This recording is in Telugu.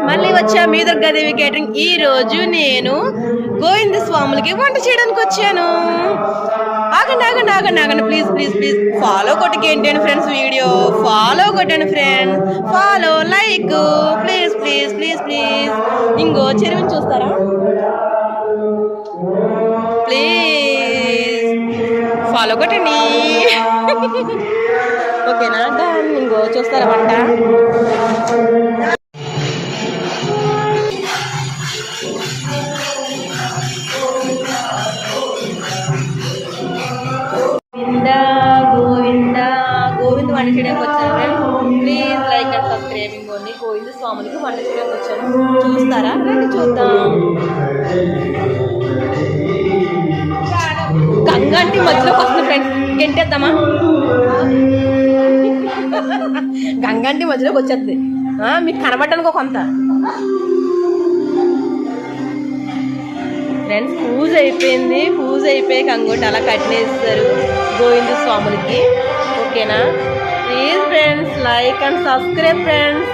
మళ్ళీ వచ్చా మీ దుర్గాదేవి కేటరింగ్. ఈ రోజు నేను గోవింద స్వాములకి వంట చేయడానికి వచ్చాను. ఆగండి ఆగండి ఆగండి ఆగండి, ప్లీజ్ ప్లీజ్ ప్లీజ్ ఫాలో కొట్టకి ఏంటండి ఫ్రెండ్స్, వీడియో ఫాలో కొట్టండి friends, follow like please please please please. ఇంకో చెరువుని చూస్తారా ప్లీజ్, ఫాలో కొట్టండి. ఓకేనా, డన్. ఇంకో చూస్తారా వంట. గోవింద గోవింద వంట చేయడానికి వచ్చాను. Please like and subscribing only. Govinda స్వాములకి వంట చేయడానికి వచ్చాను. చూస్తారా, రండి చూద్దాం. గంగంటి మధ్యలోకి వస్తుంది ఫ్రెండ్స్, గెంటేద్దామా? గంగంటి మధ్యలోకి వచ్చేస్తుంది, మీకు కనబడ్డానుకో కొంత. ఫ్రెండ్స్ పూజ అయిపోయింది, పూజ అయిపోయి గంగోటి అలా కట్టినేస్తారు గోవింద స్వాములకి. ఓకేనా, please friends like and subscribe friends.